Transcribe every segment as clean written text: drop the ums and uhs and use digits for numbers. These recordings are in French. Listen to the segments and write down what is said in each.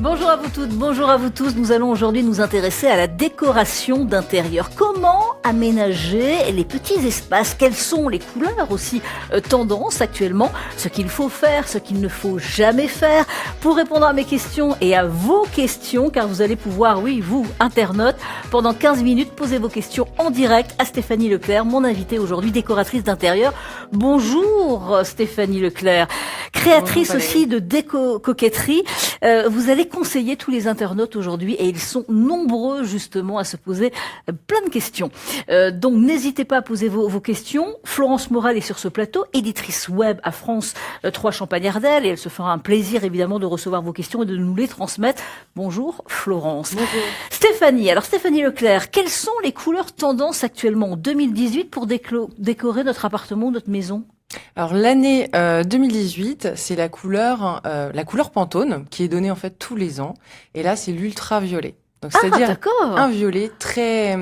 Bonjour à vous toutes, bonjour à vous tous. Nous allons aujourd'hui nous intéresser à la décoration d'intérieur. Comment aménager les petits espaces? Quelles sont les couleurs aussi tendances actuellement? Ce qu'il faut faire, ce qu'il ne faut jamais faire. Pour répondre à mes questions et à vos questions, car vous allez pouvoir, oui, vous, internautes, pendant 15 minutes, poser vos questions en direct à Stéphanie Leclerc, mon invitée aujourd'hui, décoratrice d'intérieur. Bonjour Stéphanie Leclerc, créatrice Bonjour, aussi de déco-coquetterie. Vous allez conseiller tous les internautes aujourd'hui et ils sont nombreux justement à se poser plein de questions. Donc n'hésitez pas à poser vos questions. Florence Morel est sur ce plateau, éditrice web à France 3 Champagne-Ardenne, et elle se fera un plaisir évidemment de recevoir vos questions et de nous les transmettre. Bonjour Florence. Bonjour. Stéphanie, alors Stéphanie Leclerc, quelles sont les couleurs tendances actuellement en 2018 pour décorer notre appartement ou notre maison? Alors l'année 2018, c'est la couleur Pantone qui est donnée en fait tous les ans. Et là, c'est l'ultraviolet. Donc c'est-à-dire d'accord. un violet très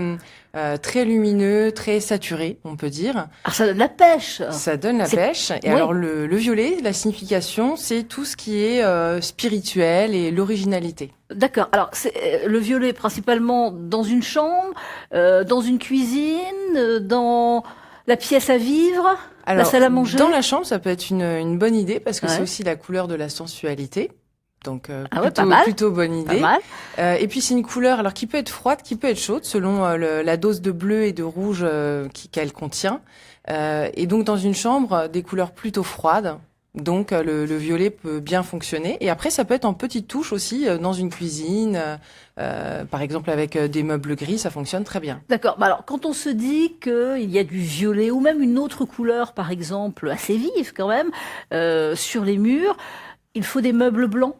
lumineux, très saturé, on peut dire. Alors ça donne la pêche. Ça donne la pêche. Et oui. alors le violet, la signification, c'est tout ce qui est spirituel et l'originalité. D'accord. Alors, c'est le violet principalement dans une chambre, dans une cuisine, dans la pièce à vivre, Alors, la salle à manger. dans la chambre, ça peut être une bonne idée parce que Ouais. c'est aussi la couleur de la sensualité. Donc, Ah ouais, pas mal. plutôt bonne idée. Pas mal. Et puis, c'est une couleur alors qui peut être froide, qui peut être chaude selon la dose de bleu et de rouge qu'elle contient. Et donc, dans une chambre, des couleurs plutôt froides. Donc, le violet peut bien fonctionner. Et après, ça peut être en petites touches aussi dans une cuisine. Par exemple, avec des meubles gris, ça fonctionne très bien. D'accord. Bah alors, quand on se dit qu'il y a du violet ou même une autre couleur, par exemple, assez vive quand même, sur les murs, il faut des meubles blancs.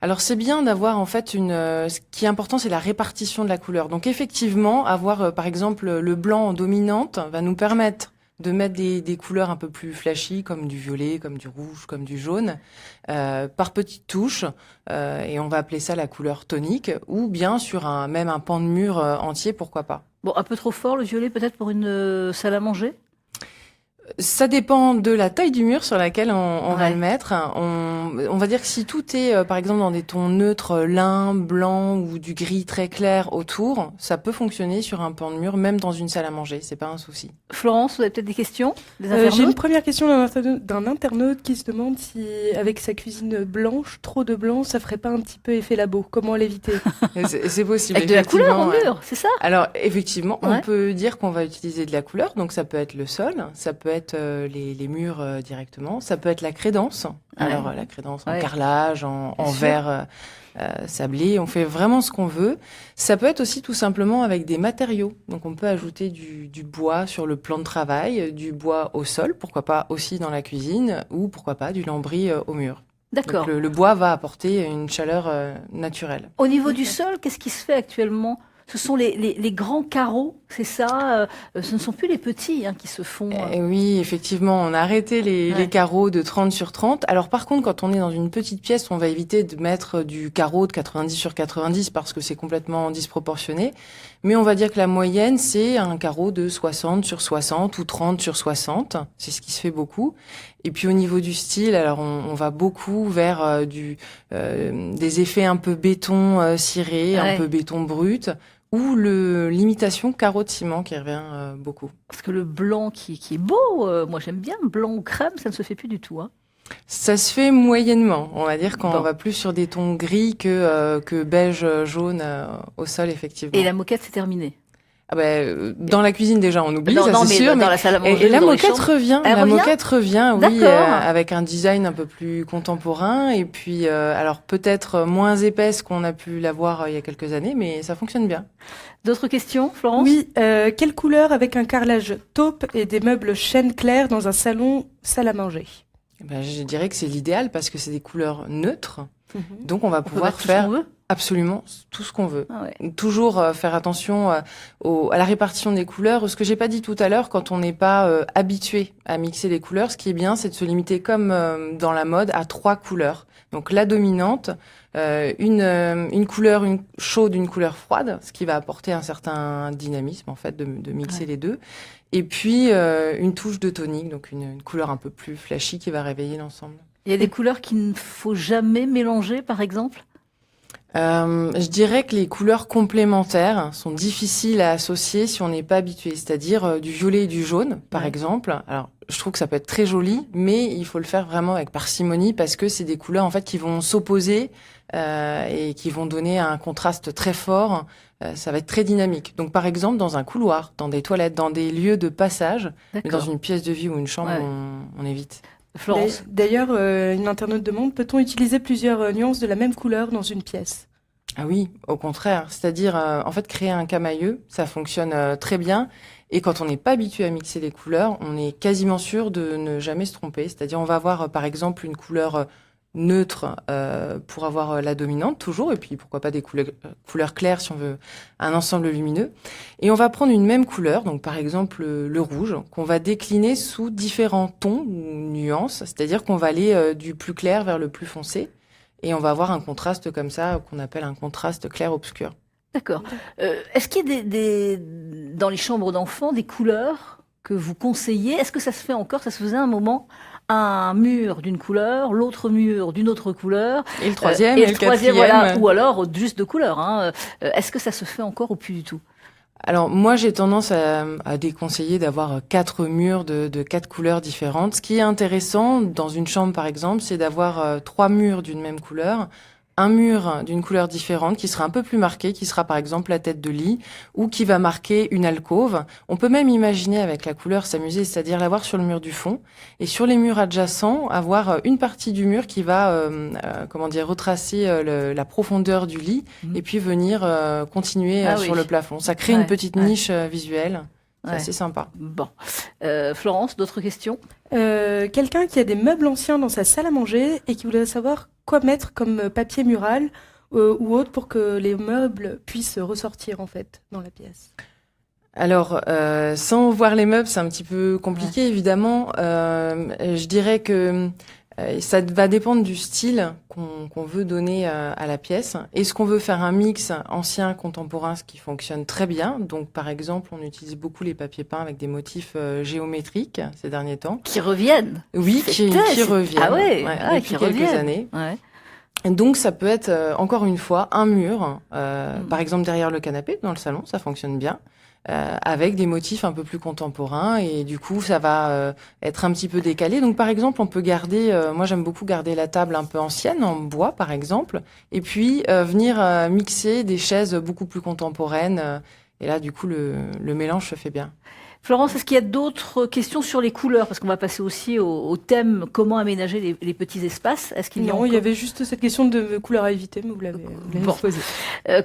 Alors c'est bien d'avoir en fait ce qui est important, c'est la répartition de la couleur. Donc effectivement, avoir par exemple le blanc en dominante va nous permettre de mettre des couleurs un peu plus flashy, comme du violet, comme du rouge, comme du jaune, par petites touches, et on va appeler ça la couleur tonique, ou bien sur même un pan de mur entier, pourquoi pas. Bon, un peu trop fort le violet peut-être pour une salle à manger. Ça dépend de la taille du mur sur laquelle on va Ouais. le mettre. On va dire que si tout est, par exemple, dans des tons neutres, lin, blanc ou du gris très clair autour, ça peut fonctionner sur un pan de mur, même dans une salle à manger. C'est pas un souci. Florence, vous avez peut-être des questions? Des J'ai une internautes première question d'un internaute qui se demande si, avec sa cuisine blanche, trop de blanc, ça ferait pas un petit peu effet labo. Comment l'éviter? C'est possible. Avec de la couleur au effectivement, mur, c'est ça? Alors, effectivement, Ouais. on peut dire qu'on va utiliser de la couleur. Donc, ça peut être le sol, ça peut être les murs directement, ça peut être la crédence. Ouais. Alors, la crédence en Ouais. carrelage, en Bien sûr. verre sablé, on fait vraiment ce qu'on veut. Ça peut être aussi tout simplement avec des matériaux. Donc, on peut ajouter du bois sur le plan de travail, du bois au sol, pourquoi pas aussi dans la cuisine, ou pourquoi pas du lambris au mur. D'accord. Donc, le bois va apporter une chaleur naturelle. Au niveau du sol, qu'est-ce qui se fait actuellement? Ce sont les grands carreaux, c'est ça? Ce ne sont plus les petits qui se font. Oui, effectivement, on a arrêté Ouais. les carreaux de 30 sur 30. Alors par contre, quand on est dans une petite pièce, on va éviter de mettre du carreau de 90 sur 90 parce que c'est complètement disproportionné. Mais on va dire que la moyenne, c'est un carreau de 60 sur 60 ou 30 sur 60. C'est ce qui se fait beaucoup. Et puis au niveau du style, alors on va beaucoup vers des effets un peu béton ciré, Ouais. un peu béton brut, ou l'imitation carreau de ciment qui revient beaucoup. Parce que le blanc qui est beau, moi j'aime bien, blanc ou crème, ça ne se fait plus du tout. Ça se fait moyennement. On va dire qu'on Bon. va plus sur des tons gris que beige, jaune au sol, effectivement. Et la moquette, c'est terminé. Ah dans la cuisine déjà, on oublie, Non, ça non, c'est mais sûr. dans la salle à manger, Et la ou dans les moquette chambres. revient. Elle La revient moquette revient, oui, D'accord. avec un design un peu plus contemporain. Et puis, alors peut-être moins épaisse qu'on a pu l'avoir il y a quelques années, mais ça fonctionne bien. D'autres questions, Florence? Oui, quelle couleur avec un carrelage taupe et des meubles chêne clair dans un salon salle à manger? Je dirais que c'est l'idéal parce que c'est des couleurs neutres. Donc on va On peut pouvoir mettre tout ce qu'on faire veut. absolument tout ce qu'on veut. Ah ouais. Toujours faire attention à la répartition des couleurs. Ce que j'ai pas dit tout à l'heure, quand on n'est pas habitué à mixer les couleurs, ce qui est bien, c'est de se limiter comme dans la mode à 3 couleurs. Donc la dominante, une couleur chaude, une couleur froide, ce qui va apporter un certain dynamisme en fait de mixer les deux. Et puis une touche de tonique, donc une couleur un peu plus flashy qui va réveiller l'ensemble. Il y a des couleurs qu'il ne faut jamais mélanger, par exemple? Je dirais que les couleurs complémentaires sont difficiles à associer si on n'est pas habitué, c'est-à-dire du violet et du jaune, par exemple. Alors, je trouve que ça peut être très joli, mais il faut le faire vraiment avec parcimonie parce que c'est des couleurs en fait qui vont s'opposer et qui vont donner un contraste très fort. Ça va être très dynamique. Donc, par exemple, dans un couloir, dans des toilettes, dans des lieux de passage, mais dans une pièce de vie ou une chambre, on évite. Florence. D'ailleurs, une internaute demande, peut-on utiliser plusieurs nuances de la même couleur dans une pièce? Ah oui, au contraire. C'est-à-dire, en fait, créer un camailleux, ça fonctionne très bien. Et quand on n'est pas habitué à mixer les couleurs, on est quasiment sûr de ne jamais se tromper. C'est-à-dire, on va avoir, par exemple, une couleur neutre pour avoir la dominante, toujours. Et puis, pourquoi pas des couleurs claires si on veut un ensemble lumineux. Et on va prendre une même couleur, donc par exemple le rouge, qu'on va décliner sous différents tons ou nuances. C'est-à-dire qu'on va aller du plus clair vers le plus foncé. Et on va avoir un contraste comme ça, qu'on appelle un contraste clair-obscur. D'accord. Est-ce qu'il y a dans les chambres d'enfants des couleurs que vous conseillez? Est-ce que ça se fait encore? Ça se faisait un moment, un mur d'une couleur, l'autre mur d'une autre couleur. Et le troisième, et le quatrième. Voilà. Ou alors juste deux couleurs. Hein. Est-ce que ça se fait encore ou plus du tout? Alors moi j'ai tendance à déconseiller d'avoir 4 murs de 4 couleurs différentes. Ce qui est intéressant dans une chambre par exemple, c'est d'avoir 3 murs d'une même couleur, un mur d'une couleur différente qui sera un peu plus marqué, qui sera par exemple la tête de lit ou qui va marquer une alcôve. On peut même imaginer avec la couleur s'amuser, c'est-à-dire l'avoir sur le mur du fond et sur les murs adjacents avoir une partie du mur qui va retracer la profondeur du lit et puis venir continuer sur le plafond. Ça crée une petite niche visuelle. C'est assez sympa. Bon. Florence, d'autres questions? Quelqu'un qui a des meubles anciens dans sa salle à manger et qui voudrait savoir quoi mettre comme papier mural ou autre pour que les meubles puissent ressortir en fait dans la pièce. Alors, sans voir les meubles, c'est un petit peu compliqué évidemment. Je dirais que ça va dépendre du style qu'on veut donner à la pièce. Est-ce qu'on veut faire un mix ancien-contemporain, ce qui fonctionne très bien. Donc, par exemple, on utilise beaucoup les papiers peints avec des motifs géométriques ces derniers temps. Qui reviennent. Oui, qui reviennent. Ah ouais, depuis quelques années. Ouais. Et donc, ça peut être, encore une fois, un mur, par exemple derrière le canapé, dans le salon, ça fonctionne bien. Avec des motifs un peu plus contemporains et du coup ça va être un petit peu décalé. Donc par exemple on peut garder, moi j'aime beaucoup garder la table un peu ancienne en bois par exemple et puis venir mixer des chaises beaucoup plus contemporaines et là du coup le mélange se fait bien. Florence, est-ce qu'il y a d'autres questions sur les couleurs? Parce qu'on va passer aussi au thème comment aménager les petits espaces. Est-ce qu'il y a Non, il y avait juste cette question de couleurs à éviter, mais vous l'avez posée.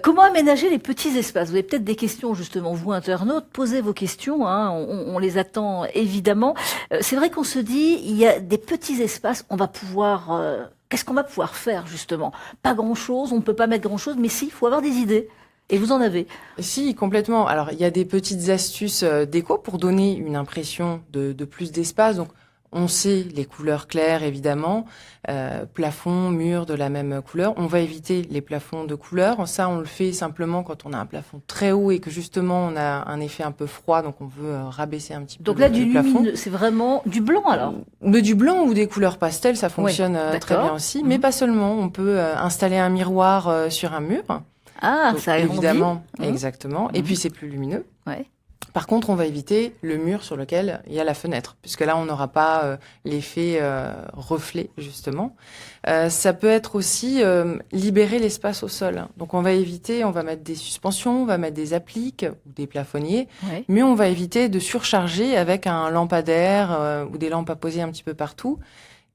Comment aménager les petits espaces? Vous avez peut-être des questions, justement, vous, internautes. Posez vos questions, hein, on les attend évidemment. C'est vrai qu'on se dit, il y a des petits espaces, on va pouvoir... qu'est-ce qu'on va pouvoir faire, justement? Pas grand-chose, on ne peut pas mettre grand-chose, mais si, il faut avoir des idées. Et vous en avez? Si, complètement. Alors, il y a des petites astuces déco pour donner une impression de plus d'espace. Donc, on sait les couleurs claires, évidemment. Plafond, mur de la même couleur. On va éviter les plafonds de couleur. Ça, on le fait simplement quand on a un plafond très haut et que, justement, on a un effet un peu froid. Donc, on veut rabaisser un petit peu donc là, le plafond. C'est vraiment du blanc, alors? Mais du blanc ou des couleurs pastel, ça fonctionne très bien aussi. Mais pas seulement. On peut installer un miroir sur un mur. Ah, donc, ça agrandit. évidemment, exactement. Et puis c'est plus lumineux. Ouais. Par contre, on va éviter le mur sur lequel il y a la fenêtre, puisque là, on n'aura pas l'effet reflet, justement. Ça peut être aussi libérer l'espace au sol. Donc, on va éviter, on va mettre des suspensions, on va mettre des appliques ou des plafonniers, mais on va éviter de surcharger avec un lampadaire ou des lampes à poser un petit peu partout.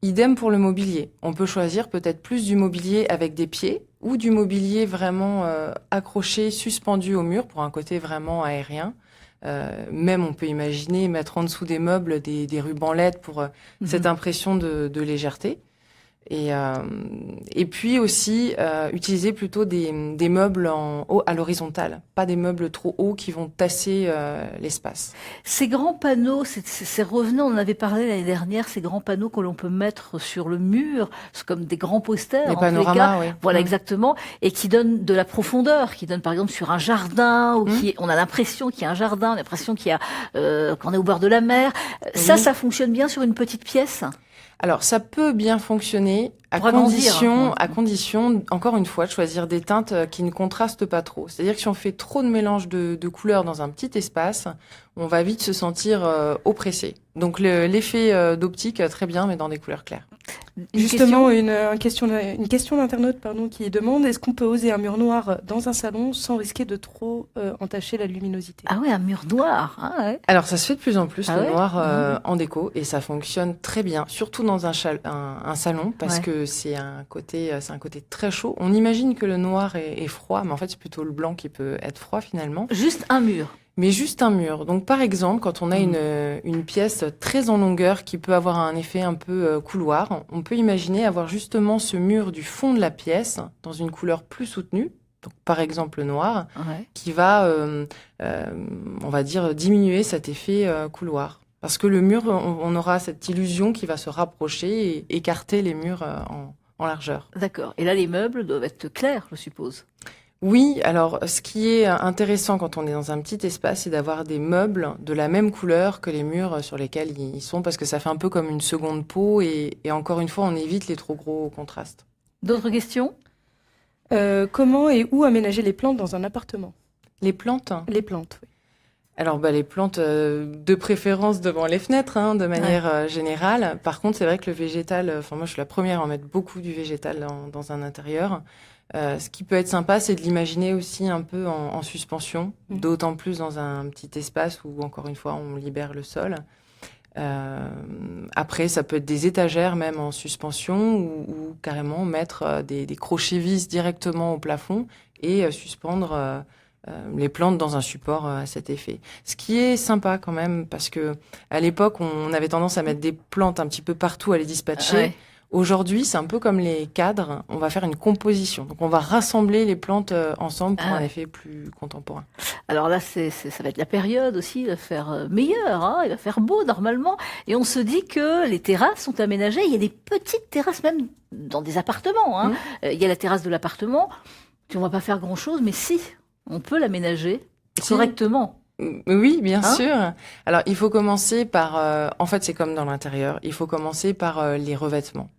Idem pour le mobilier. On peut choisir peut-être plus du mobilier avec des pieds ou du mobilier vraiment accroché, suspendu au mur pour un côté vraiment aérien. Même on peut imaginer mettre en dessous des meubles des rubans LED pour cette impression de légèreté. Et puis aussi utiliser plutôt des meubles à l'horizontale, pas des meubles trop hauts qui vont tasser l'espace. Ces grands panneaux, c'est revenu, on en avait parlé l'année dernière, ces grands panneaux que l'on peut mettre sur le mur, c'est comme des grands posters. Les panoramas, oui. Voilà, exactement, et qui donnent de la profondeur, qui donnent par exemple sur un jardin, ou on a l'impression qu'il y a un jardin, on a l'impression qu'on est au bord de la mer. Ça fonctionne bien sur une petite pièce? Alors, ça peut bien fonctionner Pour agrandir, hein. à condition, encore une fois, de choisir des teintes qui ne contrastent pas trop. C'est-à-dire que si on fait trop de mélange de couleurs dans un petit espace, on va vite se sentir oppressé. Donc, l'effet d'optique, très bien, mais dans des couleurs claires. Justement, une question d'internaute qui demande est-ce qu'on peut oser un mur noir dans un salon sans risquer de trop entacher la luminosité? Ah ouais, un mur noir. Ah ouais. Alors, ça se fait de plus en plus, Ah le ouais noir en déco, et ça fonctionne très bien, surtout dans un salon, parce que c'est un côté très chaud. On imagine que le noir est froid, mais en fait, c'est plutôt le blanc qui peut être froid finalement. Juste un mur. Mais juste un mur. Donc, par exemple, quand on a une pièce très en longueur qui peut avoir un effet un peu couloir, on peut imaginer avoir justement ce mur du fond de la pièce dans une couleur plus soutenue, donc par exemple le noir, qui va, on va dire, diminuer cet effet couloir. Parce que le mur, on aura cette illusion qui va se rapprocher et écarter les murs en largeur. D'accord. Et là, les meubles doivent être clairs, je suppose. Oui, alors ce qui est intéressant quand on est dans un petit espace, c'est d'avoir des meubles de la même couleur que les murs sur lesquels ils sont, parce que ça fait un peu comme une seconde peau et encore une fois, on évite les trop gros contrastes. D'autres questions? Comment et où aménager les plantes dans un appartement? Les plantes? Les plantes, oui. Alors, les plantes, de préférence devant les fenêtres, de manière générale. Par contre, c'est vrai que le végétal, moi, je suis la première à en mettre beaucoup du végétal dans un intérieur. Ce qui peut être sympa, c'est de l'imaginer aussi un peu en suspension, d'autant plus dans un petit espace où, encore une fois, on libère le sol. Après, ça peut être des étagères même en suspension ou carrément mettre des crochets vis directement au plafond et suspendre les plantes dans un support à cet effet. Ce qui est sympa quand même, parce que à l'époque, on avait tendance à mettre des plantes un petit peu partout, à les dispatcher. Ouais. Aujourd'hui, c'est un peu comme les cadres, on va faire une composition. Donc, on va rassembler les plantes ensemble pour un effet plus contemporain. Alors là, ça va être la période aussi, il va faire meilleur, il va faire beau normalement. Et on se dit que les terrasses sont aménagées. Il y a des petites terrasses même dans des appartements. Il y a la terrasse de l'appartement. On ne va pas faire grand-chose, mais si, on peut l'aménager correctement. Oui, bien sûr. Alors, il faut commencer par... en fait, c'est comme dans l'intérieur. Il faut commencer par les revêtements.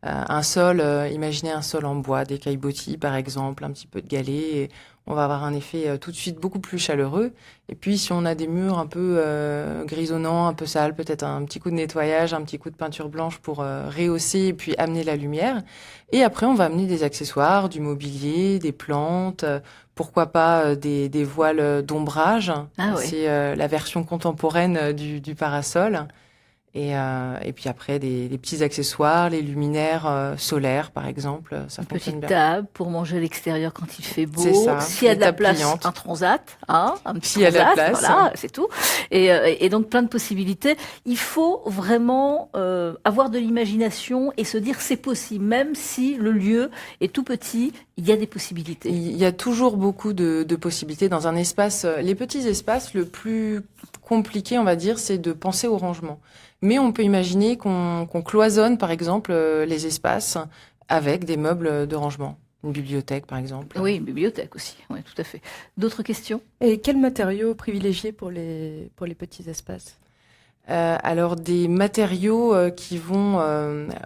Un sol, imaginez un sol en bois, des caillebotis par exemple, un petit peu de galets, et on va avoir un effet tout de suite beaucoup plus chaleureux. Et puis si on a des murs un peu grisonnants, un peu sales, peut-être un petit coup de nettoyage, un petit coup de peinture blanche pour rehausser et puis amener la lumière. Et après on va amener des accessoires, du mobilier, des plantes, pourquoi pas des voiles d'ombrage. C'est la version contemporaine du parasol. Et puis après, des petits accessoires, les luminaires solaires, par exemple, ça fonctionne bien. Petite table pour manger à l'extérieur quand il fait beau. C'est ça. S'il y a de la place, pliante. un transat, un petit S'il y a de la place. voilà, c'est tout. Et donc plein de possibilités. Il faut vraiment avoir de l'imagination et se dire c'est possible, même si le lieu est tout petit, il y a des possibilités. Il y a toujours beaucoup de possibilités dans un espace. Les petits espaces, le plus compliqué, on va dire, c'est de penser au rangement. Mais on peut imaginer qu'on cloisonne, par exemple, les espaces avec des meubles de rangement. Une bibliothèque, par exemple. Oui, une bibliothèque aussi. Oui, tout à fait. D'autres questions? Et quels matériaux privilégier pour les petits espaces? Alors, des matériaux qui vont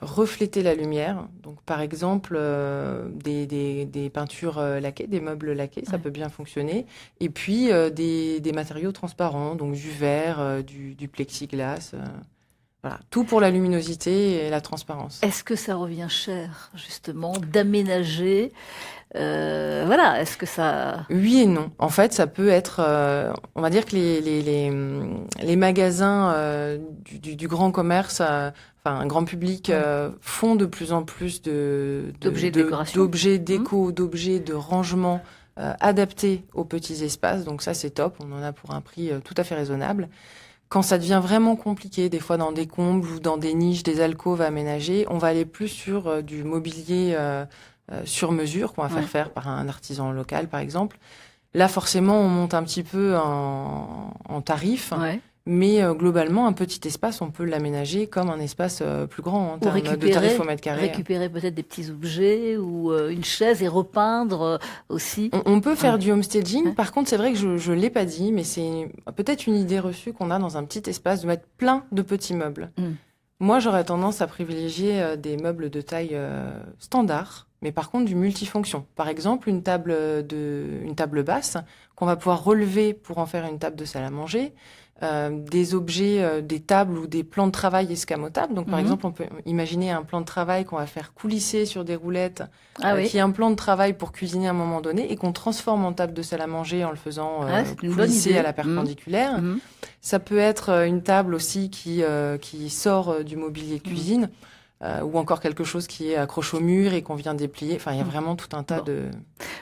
refléter la lumière. Donc, par exemple, des peintures laquées, des meubles laqués, ça peut bien fonctionner. Et puis, des matériaux transparents, donc du verre, du plexiglas. Voilà, tout pour la luminosité et la transparence. Est-ce que ça revient cher, justement, d'aménager est-ce que ça... Oui et non. En fait, ça peut être... on va dire que les magasins du grand commerce, un grand public, font de plus en plus d'objets de décoration, d'objets déco, d'objets de rangement adaptés aux petits espaces. Donc ça, c'est top. On en a pour un prix tout à fait raisonnable. Quand ça devient vraiment compliqué, des fois dans des combles ou dans des niches, des alcôves aménagées, on va aller plus sur du mobilier sur mesure qu'on va faire par un artisan local, par exemple. Là, forcément, on monte un petit peu en tarif, mais globalement, un petit espace, on peut l'aménager comme un espace plus grand en termes de tarif au mètre carré. Récupérer peut-être des petits objets ou une chaise et repeindre aussi. On peut faire du homestaging. Par contre, c'est vrai que je l'ai pas dit, mais c'est peut-être une idée reçue qu'on a dans un petit espace de mettre plein de petits meubles. Moi, j'aurais tendance à privilégier des meubles de taille standard, mais par contre du multifonction. Par exemple, une table basse qu'on va pouvoir relever pour en faire une table de salle à manger. Des objets, des tables ou des plans de travail escamotables. Donc, par exemple, on peut imaginer un plan de travail qu'on va faire coulisser sur des roulettes, qui est un plan de travail pour cuisiner à un moment donné et qu'on transforme en table de salle à manger en le faisant coulisser à la perpendiculaire. Ça peut être une table aussi qui sort du mobilier de cuisine. Ou encore quelque chose qui est accroché au mur et qu'on vient déplier. Enfin, il y a vraiment tout un tas de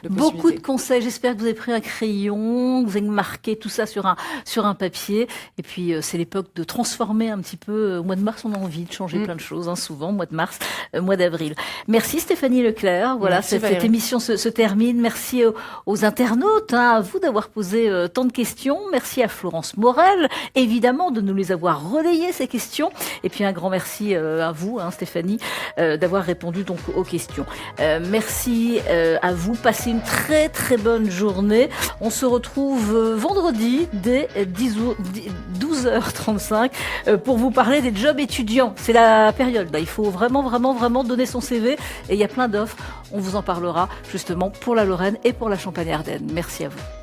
possibilités. Beaucoup de conseils. J'espère que vous avez pris un crayon, que vous avez marqué tout ça sur un papier. Et puis, c'est l'époque de transformer un petit peu. Au mois de mars, on a envie de changer plein de choses, souvent, mois de mars, mois d'avril. Merci Stéphanie Leclerc. Voilà, Merci, cette émission se termine. Merci aux internautes, à vous d'avoir posé tant de questions. Merci à Florence Morel, évidemment, de nous les avoir relayées, ces questions. Et puis, un grand merci à vous, Stéphanie, d'avoir répondu donc aux questions. Merci à vous. Passez une très très bonne journée. On se retrouve vendredi dès 12h35 pour vous parler des jobs étudiants. C'est la période. Là, il faut vraiment donner son CV et il y a plein d'offres. On vous en parlera justement pour la Lorraine et pour la Champagne-Ardenne. Merci à vous.